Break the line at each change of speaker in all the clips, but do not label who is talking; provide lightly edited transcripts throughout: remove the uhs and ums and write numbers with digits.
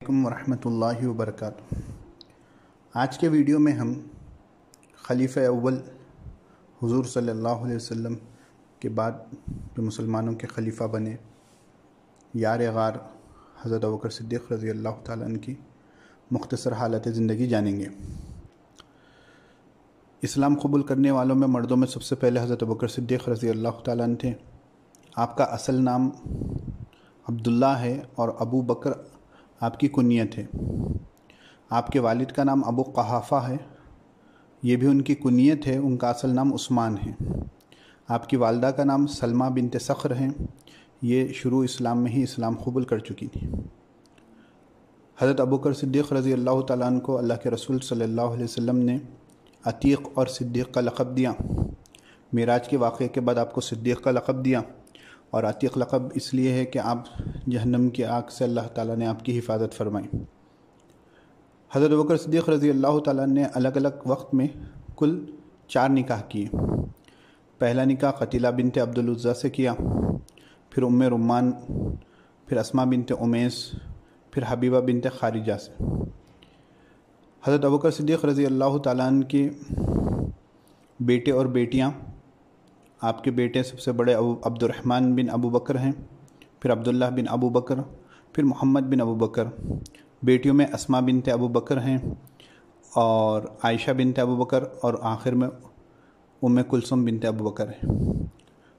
वरहमतुल्लाहि वबरकातुहू। आज के वीडियो में हम खलीफ़ा अव्वल हुज़ूर सल्लल्लाहु अलैहि वसल्लम के बाद जो मुसलमानों के खलीफ़ा बने यार गार हज़रत अबू बकर सिद्दीक़ रज़ी अल्लाह ताला अन्हु की मुख्तसर हालत ज़िंदगी जानेंगे। इस्लाम कबूल करने वालों में मर्दों में सबसे पहले हज़रत अबू बकर सिद्दीक़ रज़ी अल्लाह ताला अन्हु थे। आपका असल नाम अब्दुल्ला है और अबू बकर आपकी कुनियत है। आपके वालिद का नाम अबू क़हाफ़ा है, ये भी उनकी कुनियत है। उनका असल नाम उस्मान है। आपकी वालदा का नाम सलमा बिनते सख्र है, ये शुरू इस्लाम में ही इस्लाम कबूल कर चुकी थी। हज़रत अबू बकर सिद्दीक़ रज़ी अल्लाह ताला अन्हु को अल्लाह के रसूल सल्लल्लाहु अलैहि वसल्लम ने अतीक़ और सिद्दीक़ का लक़ब दिया। मेराज के वाक़े के बाद आपको सिद्दीक़ का लक़ब दिया और अतीक़ लक़ब इसलिए है कि आप जहन्नम की आग से अल्लाह ताला ने आपकी हिफाजत फरमाई। हज़रत अबू बकर सिद्दीक़ रज़ी अल्लाह ताला ने अलग अलग वक्त में कुल 4 निकाह किए। पहला निकाह क़तीला बिनते अब्दुल उज़्ज़ा से किया, फिर उम्मे रुम्मान, फिर अस्मा बिनते उमैस, फिर हबीबा बिनते खारिजा से। हज़रत अबू बकर सिद्दीक़ रज़ी अल्लाह ताला अन्हु के बेटे और बेटियाँ, आपके बेटे सबसे बड़े अब्दुर्रहमान बिन अबू बकर हैं, फिर अब्दुल्लाह बिन अबू बकर, फिर मोहम्मद बिन अबू बकर। बेटियों में अस्मा बिनते अबू बकर हैं और आयशा बिनते अबू बकर और आखिर में उम्मे कुलसुम बिनते अबू बकर हैं।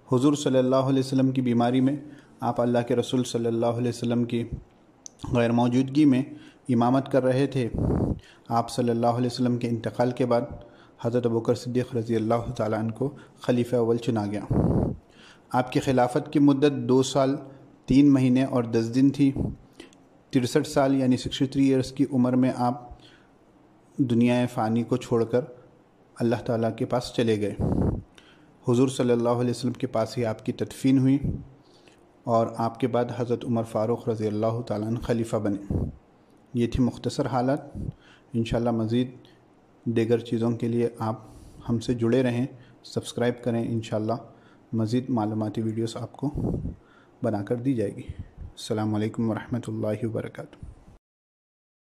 हुज़ूर सल्लल्लाहु अलैहि वसल्लम की बीमारी में आप अल्लाह के रसूल सल्लल्लाहु अलैहि वसल्लम की गैर मौजूदगी में इमामत कर रहे थे। आप सल्लल्लाहु अलैहि वसल्लम के इंतकाल के बाद हज़रत अबू बकर सिद्दीक़ रज़ी अल्लाह ताला अन्हु को खलीफ़ा अव्वल चुना गया। आपकी खिलाफत की मुद्दत 2 साल 3 महीने और 10 दिन थी। 63 साल यानी 63 ईयर्स की उम्र में आप दुनिया फ़ानी को छोड़कर अल्लाह ताला के पास चले गए। हुज़ूर सल्लल्लाहु अलैहि वसल्लम के पास ही आपकी तदफ़ीन हुई और आपके बाद हज़रत उमर फ़ारूक़ रज़ी अल्लाह ताला अन्हु खलीफ़ा बने। ये थी मुख्तसर हालत। इंशाअल्लाह मज़ीद दीगर चीज़ों के लिए आप हमसे जुड़े रहें, सब्सक्राइब करें। इंशाअल्लाह मज़ीद मालूमाती वीडियोस आपको बनाकर दी जाएगी। अस्सलामु अलैकुम वरहमतुल्लाहि वबरकातुहू।